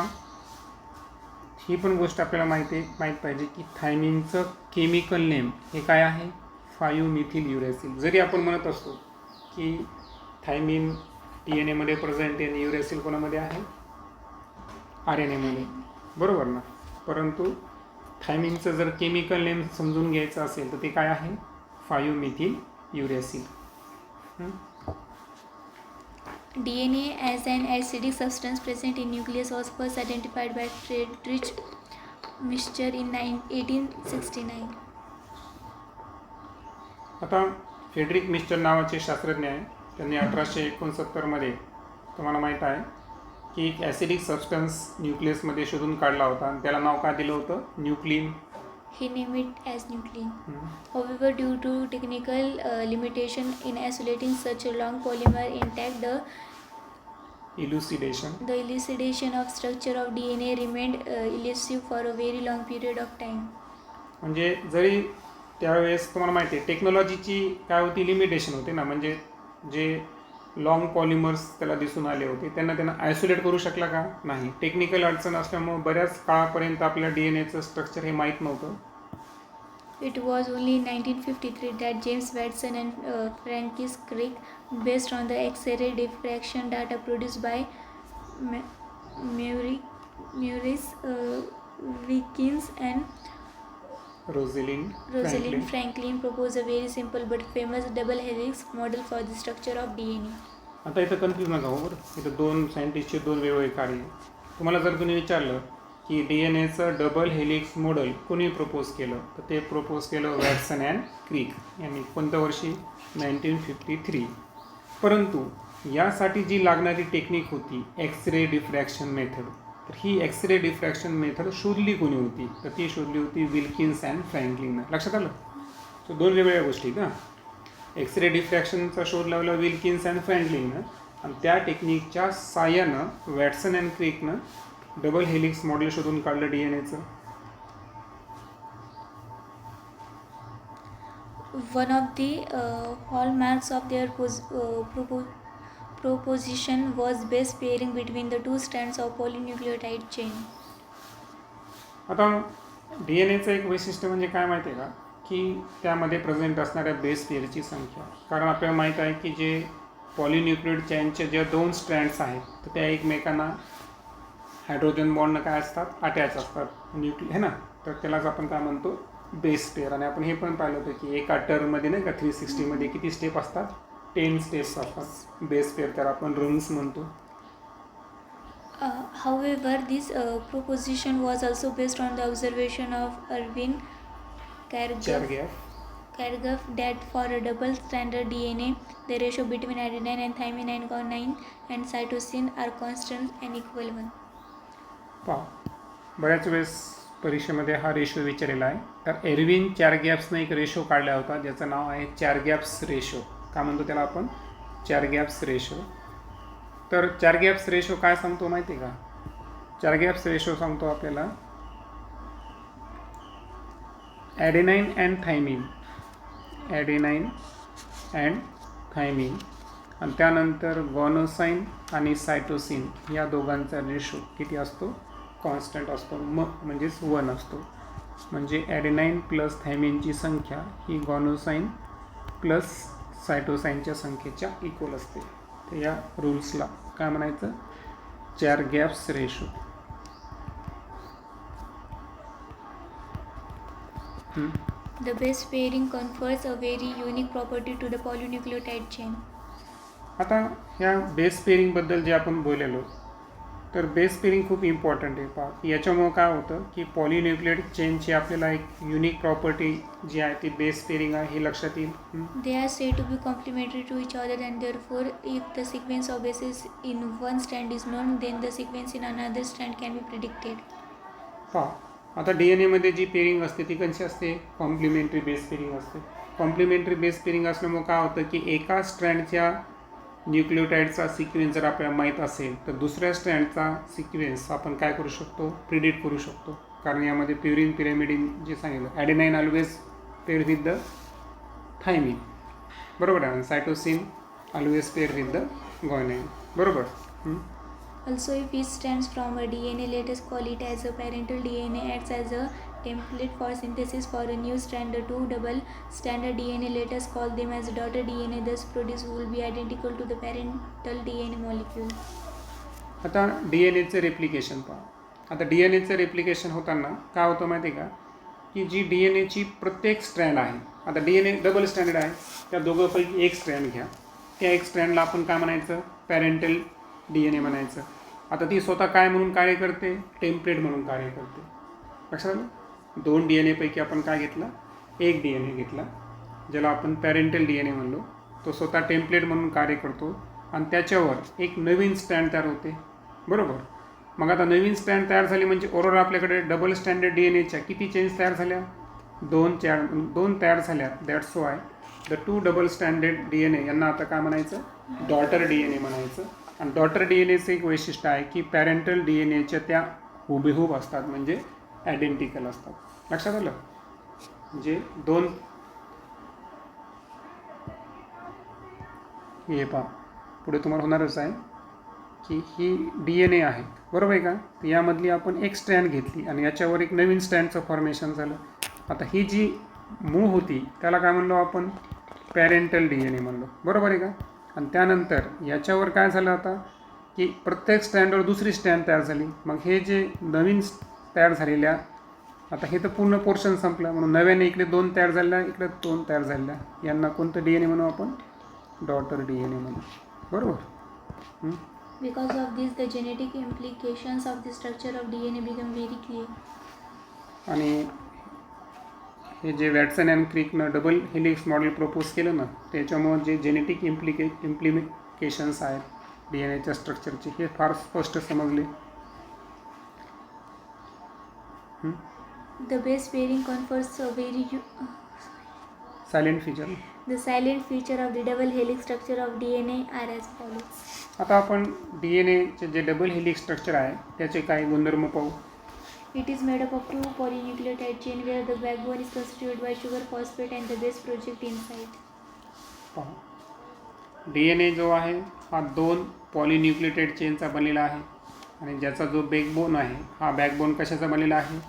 Speaker 1: ही पण गोष्ट आपल्याला माहीत पाहिजे की थायमिनचं केमिकल नेम हे काय आहे? 5-methyl uracil. जरी आपण म्हणत असतो की थायमिन DNA मध्ये प्रेझेंट आहे आणि युरॅसिल कोणामध्ये आहे? RNA मध्ये, बरोबर ना. परंतु थायमिनचं जर केमिकल नेम समजून घ्यायचं असेल तर ते काय आहे? 5-methyl युरॅसिल.
Speaker 2: DNA as an acidic substance present in nucleus was first identified by Friedrich Mischer in 1869.
Speaker 1: आता फ्रेडरिक मिस्टर नावाचे शास्त्रज्ञ आहे. त्यांनी 1869 मध्ये तुम्हाला माहीत आहे की एक ॲसिडिक सबस्टन्स न्यूक्लियसमध्ये शोधून काढला होता आणि त्याला नाव काय दिलं होतं? Nuclein.
Speaker 2: He named it as nuclein. However, due to technical limitation in isolating such a long polymer intact,
Speaker 1: इल्युसिडेशन
Speaker 2: the elucidation of structure of DNA remained elusive for a very long period of time.
Speaker 1: म्हणजे जरी त्यावेळेस तुम्हाला माहिती आहे टेक्नॉलॉजीची काय होती? Limitation होती ना. म्हणजे जे लॉंग पॉलिमर्स त्याला दिसून आले होते त्यांना आयसोलेट करू शकला का? नाही. टेक्निकल अडचण असल्यामुळे बऱ्याच काळापर्यंत आपल्या DNAचं स्ट्रक्चर हे माहीत नव्हतं.
Speaker 2: It was only in 1953 that James Watson and Francis Crick, based on the X-ray diffraction data produced by Maurice Wilkins and
Speaker 1: Rosalind
Speaker 2: Franklin, proposed a very simple but famous double helix model for the structure of DNA.
Speaker 1: आता इथं confuse नका हो बरं. इथं दोन सायंटिस्टचे दोन वेगवेगळे कार्य. तुम्हाला जर कोणी विचारलं की DNAचं डबल हेलिक्स मॉडेल कोणी प्रपोज केलं तर ते प्रपोज केलं वॅटसन अँड क्रिक यांनी. कोणत्या वर्षी? 1953. परंतु यासाठी जी लागणारी टेक्निक होती एक्स-रे डिफ्रॅक्शन मेथड, तर ही एक्स-रे डिफ्रॅक्शन मेथड शोधली कोणी होती? तर ती शोधली होती विल्किन्स अँड फ्रँकलिननं. लक्षात आलं? सो दोन वेगवेगळ्या गोष्टी ना. एक्स-रे डिफ्रॅक्शनचा शोध लावला विल्किन्स अँड फ्रँकलिननं आणि त्या टेक्निकच्या साहाय्यानं वॅटसन अँड क्रिकनं डबल हेलिक्स मॉडेल शोधून काढलं DNAचं.
Speaker 2: One of the hallmarks of their proposition was base pairing between the two strands of polynucleotide chain.
Speaker 1: आता DNAचं एक वैशिष्ट्य म्हणजे काय माहिती आहे का? की त्यामध्ये प्रेझेंट असणाऱ्या बेस पेअरची संख्या. कारण आपल्याला माहीत आहे की जे पॉलिन्यूक्लियोटाइड चेनचे जे दोन स्ट्रँड्स आहेत तर त्या एकमेकांना हायड्रोजन बॉन्डनं काय असतात? अटॅच असतात हे ना. तर त्यालाच आपण काय म्हणतो? Base pair. आणि आपण हे पण पाहिलं होतं की एका टर्ममध्ये नाही का 360 किती स्टेप असतात? 10 स्टेप्स असतात. बेस पेअर त्याला आपण रंग्स म्हणतो.
Speaker 2: However, this proposition was also based on the observation of Erwin Chargaff that for a double-stranded DNA, the ratio between adenine and thymine and guanine and cytosine are constant and equal 1.
Speaker 1: बऱ्याच वेळेस परीक्षेमध्ये हा ratio विचारलेला आहे. तर Irwin चारगॅप्सनं एक ratio काढला होता ज्याचं नाव आहे चारगॅप्स रेशो. का म्हणतो त्याला आपण? चारगॅप्स रेशो. तर चारगॅप्स रेशो काय सांगतो माहिती आहे का? चारगॅप्स रेशो सांगतो आपल्याला ॲडेनाईन अँड थायमिन आणि त्यानंतर गॉनोसाईन आणि सायटोसिन या दोघांचा रेशो किती असतो? कॉन्स्टंट असतो. म्हणजेच 1 असतो. म्हणजे ॲडेनाईन प्लस थायमिनची संख्या ही गॉनोसाईन प्लस सायटोसाईनच्या संख्येच्या इक्वल असते. तर या रूल्सला काय म्हणायचं? चारगॅप्स ratio.
Speaker 2: The base pairing confers a very unique property to the polynucleotide chain.
Speaker 1: आता ह्या बेस पेअरिंगबद्दल जे आपण बोललेलो तर बेस पेअरिंग खूप इम्पॉर्टंट आहे. पहा याच्यामुळं काय होतं की पॉलिन्यूक्लियोटाइड चेनची आपल्याला एक युनिक प्रॉपर्टी जी आहे ती बेस पेअरिंग आहे हे लक्षात येईल.
Speaker 2: They are said to be complementary to each other and therefore if the sequence of bases in one strand is known then the sequence in another strand can be predicted.
Speaker 1: पहा आता DNAमध्ये जी pairing असते ती कशी असते? Complementary base pairing असते. Complementary base pairing असल्यामुळे काय होतं की एका स्ट्रँडच्या न्यूक्लियोटाइडचा सिक्वेन्स जर आपल्याला माहीत असेल तर दुसऱ्या स्ट्रँडचा सिक्वेन्स आपण काय करू शकतो? प्रिडिक्ट करू शकतो. कारण यामध्ये प्युरिन पिरॅमिडिन जे सांगितलं adenine always pair with the thymine, बरोबर आहे. Cytosine always pair with the guanine, बरोबर.
Speaker 2: Also, if each strands from a DNA, let us call it as a parental DNA, acts as a template for synthesis for a new strand. The two double-stranded DNA, let us call them as daughter DNA, thus produced will be identical to the parental DNA molecule.
Speaker 1: आता D N एचं replication पहा. आता D N एचं replication होताना काय होतं माहिती आहे का, की जी डी एन एची प्रत्येक स्ट्रँड आहे, आता D N A double standard आहे, त्या दोघांपैकी एक स्ट्रँड घ्या, त्या एक स्ट्रँडला आपण काय म्हणायचं, पॅरेंटल डी एन ए म्हणायचं. आता ती स्वतः काय म्हणून कार्य करते, टेम्पलेट म्हणून कार्य करते. लक्षात आलं. दोन डी एन एपैकी आपण काय घेतला, एक डी एन ए घेतला ज्याला आपण पॅरेंटल डी एन ए म्हणलो. तो स्वतः टेम्पलेट म्हणून कार्य करतो आणि त्याच्यावर एक नवीन स्टँड तयार होते. बरोबर. मग आता नवीन स्टँड तयार झाली म्हणजे ओव्हरऑल आपल्याकडे डबल स्टँडर्ड डी एन एच्या किती चेंज तयार झाल्या, दोन तयार झाल्या. That's why the two double standard D N A यांना आता काय म्हणायचं, डॉटर डी एन ए म्हणायचं. आणि डॉटर डी एन एचं एक वैशिष्ट्य आहे की पॅरेंटल डी एन एच्या त्या हुबेहूब असतात, म्हणजे आयडेंटिकल असतात. लक्षात आलं. म्हणजे दोन हे पहा पुढे तुम्हाला होणारच आहे की ही डी एन ए आहे, बरोबर आहे का. तर यामधली आपण एक स्टँड घेतली आणि याच्यावर एक नवीन स्टँडचं फॉर्मेशन झालं. आता ही जी मूळ होती त्याला काय म्हणलो आपण, पॅरेंटल डी एन ए म्हणलो, बरोबर आहे का. आणि त्यानंतर याच्यावर काय झालं आता, की प्रत्येक स्टँडवर दुसरी स्टँड तयार झाली. मग हे जे नवीन तयार झालेल्या, आता हे तर पूर्ण पोर्शन संपलं, म्हणून नव्याने इकडे दोन तयार झालेल्या, इकडे दोन तयार झालेल्या, यांना कोणतं डी एन ए म्हणू आपण, डॉटर डी एन ए म्हणू. बरोबर.
Speaker 2: Because of this, the genetic implications of the structure of DNA become very clear.
Speaker 1: आणि हे जे वॅटसन अँड क्रिकनं डबल हेलिक्स मॉडेल प्रपोज केलं ना, त्याच्यामुळे जे जेनेटिक इम्प्लिकेशन्स आहेत डी एन एच्या स्ट्रक्चरचे हे फार स्पष्ट समजले.
Speaker 2: The base pairing confers a very
Speaker 1: silent feature.
Speaker 2: the silent feature of the double helix structure of DNA are as follows.
Speaker 1: आता आपण डी एन एचे जे डबल हेलिक्स स्ट्रक्चर आहे त्याचे काही गुणधर्म पाहू.
Speaker 2: It is made up of two polynucleotide chain where the backbone is constituted by sugar phosphate and the base project inside.
Speaker 1: पहा, D N ए जो आहे हा दोन पॉलिन्यूक्लियोटाइड चेनचा बनलेला आहे आणि ज्याचा जो बॅकबोन आहे हा बॅकबोन कशाचा बनलेला आहे,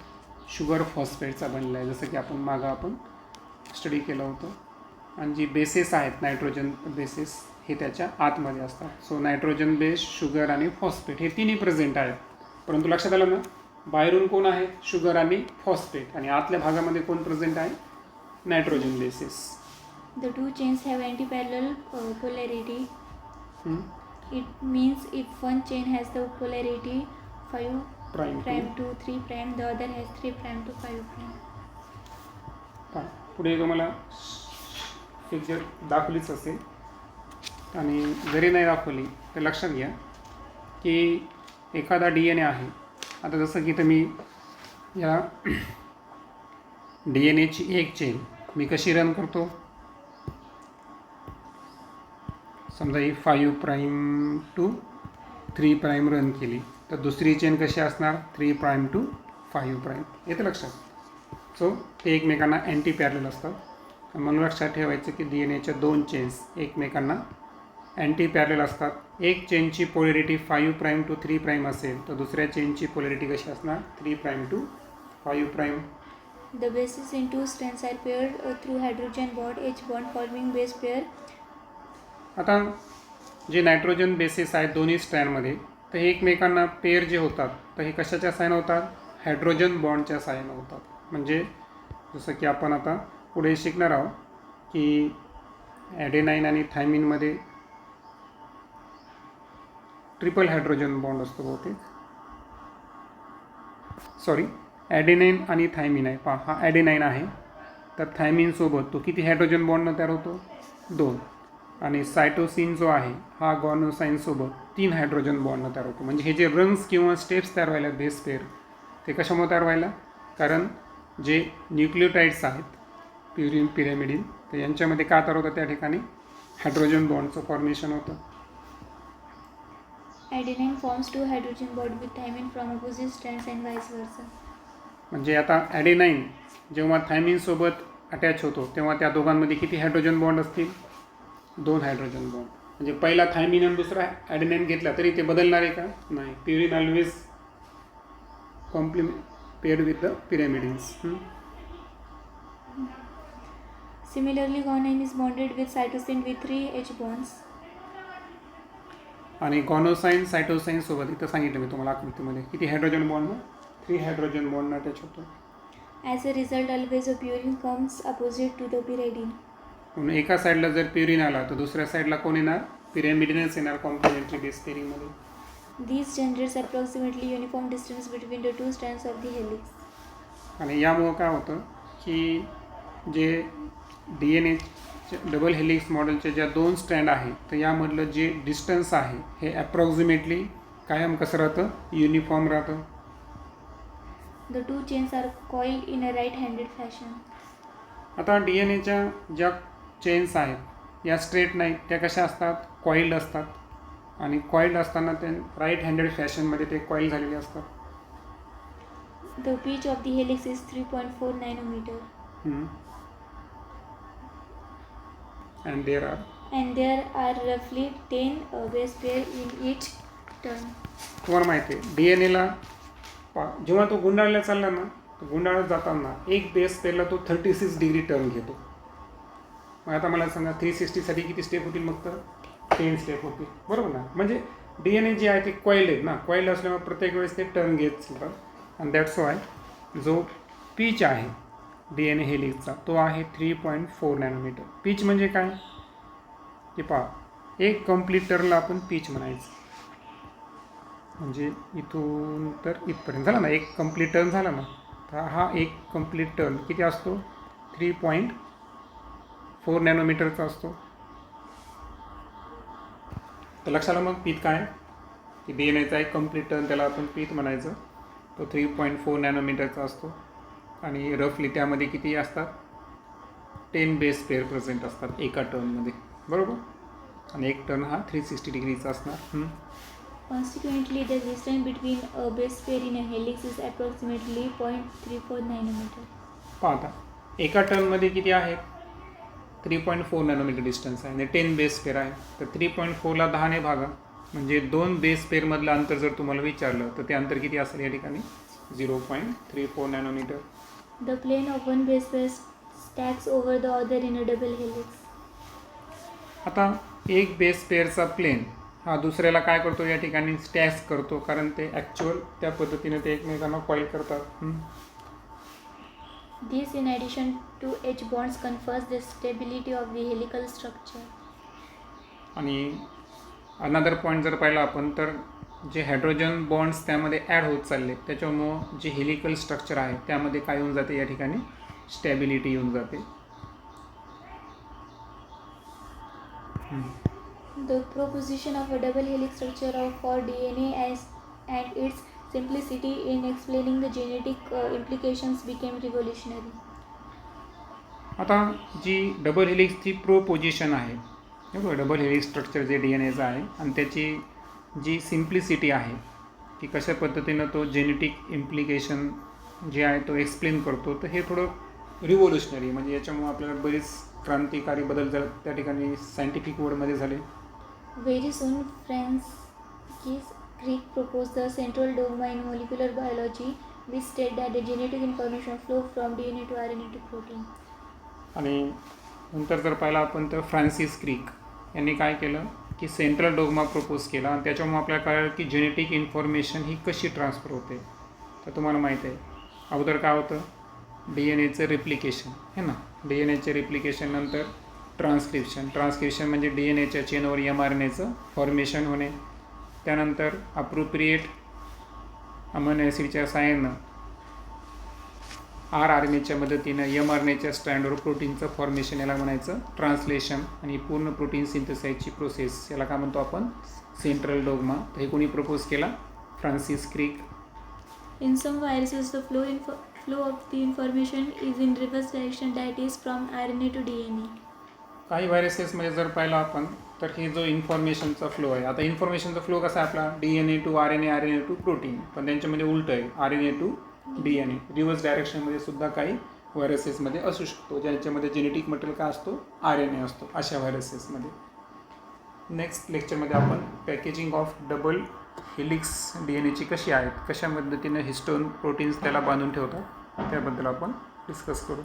Speaker 1: शुगर फॉस्फेटचा बनलेला आहे, जसं की आपण स्टडी केलं होतं. आणि जी बेसेस आहेत नायट्रोजन बेसेस हे त्याच्या आतमध्ये असतात. सो नायट्रोजन बेस, शुगर आणि फॉस्फेट हे तिन्ही प्रेझेंट आहेत. परंतु लक्षात आलं ना, बाहेरून कोण आहे, शुगर आणि फॉस्फेट, आणि आतल्या भागामध्ये कोण प्रेझेंट आहे, nitrogen bases.
Speaker 2: The two chains have anti-parallel polarity. It means if one chain has the polarity 5' to 3', the other has 3' to 5'.
Speaker 1: पुढे तुम्हाला पिक्चर दाखवलीच असेल आणि जरी नाही दाखवली तर लक्षात घ्या की एखादा डी एन ए आहे. आता जसं की तुम्ही या डी एन एची एक चेन मी कशी रन करतो, समजा ही 5' to 3' रन केली तर दुसरी चेन कशी असणार, 3' to 5'. येतं लक्षात. सो ते एकमेकांना अँटी पॅरलल असतात. म्हणून लक्षात ठेवायचं की डी एन एच्या दोन चेन्स एकमेकांना अँटी पॅरलल असतात. एक चेनची पोलॅरिटी 5' to 3' असेल तर दुसऱ्या चेनची पोलॅरिटी कशी असणार, 3' to 5'.
Speaker 2: The bases in two strands are paired through hydrogen bond, H bond forming base pair.
Speaker 1: आता जे नायट्रोजन बेसेस आहेत दोन्ही स्ट्रँडमध्ये तर हे एकमेकांना पेअर जे होतात तर हे कशाच्या साइन होतात, हायड्रोजन बॉन्डच्या साइन होतात. म्हणजे जसं की आपण आता पुढे शिकणार आहोत की ॲडेनाईन आणि थायमिनमध्ये ट्रिपल हायड्रोजन बॉन्ड असतो बहुतेक, सॉरी ॲडेनाईन आणि थायमिन आहे. पहा हा ॲडेनाईन आहे तर थायमिनसोबत तो किती हायड्रोजन बॉन्डनं तयार होतो, 2. आणि सायटोसिन जो आहे हा गॉनोसाईनसोबत 3 हायड्रोजन बॉन्डनं तयार होतो. म्हणजे हे जे रंग्स किंवा स्टेप्स तयार व्हायला बेस पेअर ते कशामुळे तयार व्हायला, कारण जे न्यूक्लियोटाइड्स आहेत प्युरिन पिरॅमिडिन तर यांच्यामध्ये काय तयार होतं, त्या ठिकाणी हायड्रोजन बॉन्डचं फॉर्मेशन होतं.
Speaker 2: Adenine forms two hydrogen bond with thymine from opposite strands and vice versa.
Speaker 1: म्हणजे आता ॲडेनाईन जेव्हा थायमिनसोबत अटॅच होतो तेव्हा त्या दोघांमध्ये किती हायड्रोजन बॉन्ड असतील, 2 हायड्रोजन बॉन्ड. म्हणजे पहिला थायमिन आणि दुसरा ॲडेनाईन घेतला तरी ते बदलणार आहे का, नाही. Purine always paired with the pyrimidines.
Speaker 2: Similarly, guanine is bonded with cytosine with 3 H bonds.
Speaker 1: आणि गॉनोसाईन सायटोसाईन सोबत इथं सांगितलं मी तुम्हाला आकृतीमध्ये किती हायड्रोजन बॉन्ड ना, 3 हायड्रोजन बॉन्ड अटॅच होतो.
Speaker 2: As a result, always a purine comes opposite to the pyridine.
Speaker 1: म्हणून एका साईडला जर प्युरिन आला तर दुसऱ्या साईडला कोण येणार, पिरॅमिडिनच येणार कॉम्प्लिमेंटरी बेस पेअरिंगमध्ये.
Speaker 2: This generates approximately uniform distance between the two strands of the helix.
Speaker 1: आणि यामुळं काय होतं की जे DNA डबल हेलिक्स मॉडेलचे ज्या 2 स्ट्रँड आहेत तर यामधलं जे डिस्टन्स आहे हे ॲप्रॉक्सिमेटली कायम कसं राहतं, युनिफॉर्म राहतं.
Speaker 2: The two chains are coiled in a right-handed fashion.
Speaker 1: आता DNAच्या ज्या चेन्स आहेत या स्ट्रेट नाही, त्या कशा असतात, कॉइल्ड असतात. आणि कॉइल्ड असताना ते राईट हँडेड फॅशनमध्ये ते कॉईल झालेले असतात.
Speaker 2: The pitch of the helix is 3.4 nanometer.
Speaker 1: And
Speaker 2: there are roughly 10 base pair in each turn.
Speaker 1: तुम्हाला माहिती आहे DNAला जेव्हा तो गुंडाळला चालला ना, तो गुंडाळत जाताना एक बेस पेअरला तो 36 डिग्री टर्न घेतो. मग आता मला सांगा 360साठी किती स्टेप होतील, मग तर 10 स्टेप होतील, बरोबर ना. म्हणजे DNA जे आहे ते कॉइल्ड आहेत ना, कॉइल्ड असल्यामुळे प्रत्येक वेळेस ते टर्न घेत चालतात. आणि दॅट्स वाय जो पीच आहे DNA हेलिक्सचा तो आहे 3.4 नॅनोमीटर. पीच म्हणजे काय ते पहा, एक कंप्लीट टर्नला आपण पीच म्हणायचं. म्हणजे इथून तर इथपर्यंत झाला ना, एक कंप्लीट टर्न झाला ना, तर हा एक कंप्लीट टर्न किती असतो, 3.4 नॅनोमीटरचा असतो. तर लक्षाला मग पीत काय की DNAचा एक कंप्लीट टर्न त्याला आपण पीत म्हणायचं. तो 3.4 नॅनोमीटरचा असतो. आणि रफली त्यामध्ये किती असतात, 10 बेस पेअर प्रेझेंट असतात एका टर्नमध्ये, बरोबर. आणि एक टर्न हा 360 डिग्रीचा असणार.
Speaker 2: Consequently, the distance between a base pair in a helix is approximately 0.34 nanometer.
Speaker 1: पाहता एका टर्नमध्ये किती आहे, 3.4 नॅनोमीटर डिस्टन्स आहे आणि 10 बेस पेअर आहे. तर 3.4ला 10ने भागा, म्हणजे 2 बेस पेअरमधलं अंतर जर तुम्हाला विचारलं तर ते अंतर किती असेल या ठिकाणी, 0.34 nanometre.
Speaker 2: The plane of one base pair stacks over the other in a double helix.
Speaker 1: आता एक बेस पेअरचा प्लेन हा दुसऱ्याला काय करतो या ठिकाणी, स्टॅक्स करतो, कारण ते ॲक्च्युअल त्या पद्धतीने ते एकमेकांना कॉईल करतात.
Speaker 2: This, in addition to H bonds, confers the stability of the helical structure.
Speaker 1: आणि अनदर पॉईंट जर पाहिला आपण तर जे हायड्रोजन बॉन्ड्स त्यामध्ये ॲड होत चालले त्याच्यामुळं जे हेलिकल स्ट्रक्चर आहे त्यामध्ये काय येऊन जाते या ठिकाणी, स्टॅबिलिटी येऊन जाते.
Speaker 2: The proposition of a double helix structure for DNA and its simplicity in explaining the genetic implications became revolutionary.
Speaker 1: आता जी डबल हेलिक्सची प्रोपोजिशन आहे, बरोबर, डबल हेलिक्स स्ट्रक्चर जे DNAचं आहे आणि त्याची जी सिम्प्लिसिटी आहे की कशा पद्धतीनं तो जेनेटिक इम्प्लिकेशन जे आहे तो एक्सप्लेन करतो, तर हे थोडं रिव्होल्युशनरी, म्हणजे याच्यामुळे आपल्याला बरेच क्रांतिकारी बदल झाले त्या ठिकाणी सायंटिफिक वर्डमध्ये झाले.
Speaker 2: Very soon, Francis Crick proposed the central dogma in molecular biology, which stated that the genetic information flows from DNA to RNA to protein.
Speaker 1: आणि नंतर जर पाहिलं आपण तर फ्रान्सिस क्रिक यांनी काय केलं की सेंट्रल डोग्मा प्रपोज केला आणि त्याच्यामुळे आपल्याला कळलं की जेनेटिक इन्फॉर्मेशन ही कशी ट्रान्सफर होते. तर तुम्हाला माहीत आहे अगोदर काय होतं, DNAचं रिप्लिकेशन है ना, DNAचे रिप्लिकेशन नंतर ट्रान्सक्रिप्शन म्हणजे DNAच्या चेनवर mRNAचं फॉर्मेशन होणे, त्यानंतर अप्रोप्रिएट अमिनो ॲसिडच्या साहाय्यानं RNAच्या मदतीनं mRNAच्या स्ट्रँडवर प्रोटीनचं फॉर्मेशन, याला म्हणायचं ट्रान्सलेशन. आणि पूर्ण प्रोटीन सिंथेसाइजची प्रोसेस याला काय म्हणतो आपण, सेंट्रल डोग्मा. तर हे कोणी प्रपोज केला, Francis cricket.
Speaker 2: In some viruses, the flow of the information is in reverse direction, that is from RNA to DNA.
Speaker 1: काही व्हायरसेसमध्ये जर पाहिलं आपण तर हे जो इन्फॉर्मेशनचा फ्लो आहे, आता इन्फॉर्मेशनचा फ्लो कसा आहे आपला, DNA to RNA, RNA to protein, पण त्यांच्यामध्ये उलटं आहे, RNA टू DNA. रिव्हर्स डायरेक्शनमध्ये सुद्धा काही व्हायरसेसमध्ये असू शकतो ज्यांच्यामध्ये जेनेटिक मटेरियल काय असतो, RNA असतो, अशा व्हायरसेसमध्ये. नेक्स्ट लेक्चरमध्ये आपण packaging of double helix DNA कशी आहेत, कशा पद्धतीने हिस्टोन प्रोटीन्स त्याला बांधून ठेवतात त्याबद्दल आपण डिस्कस करू.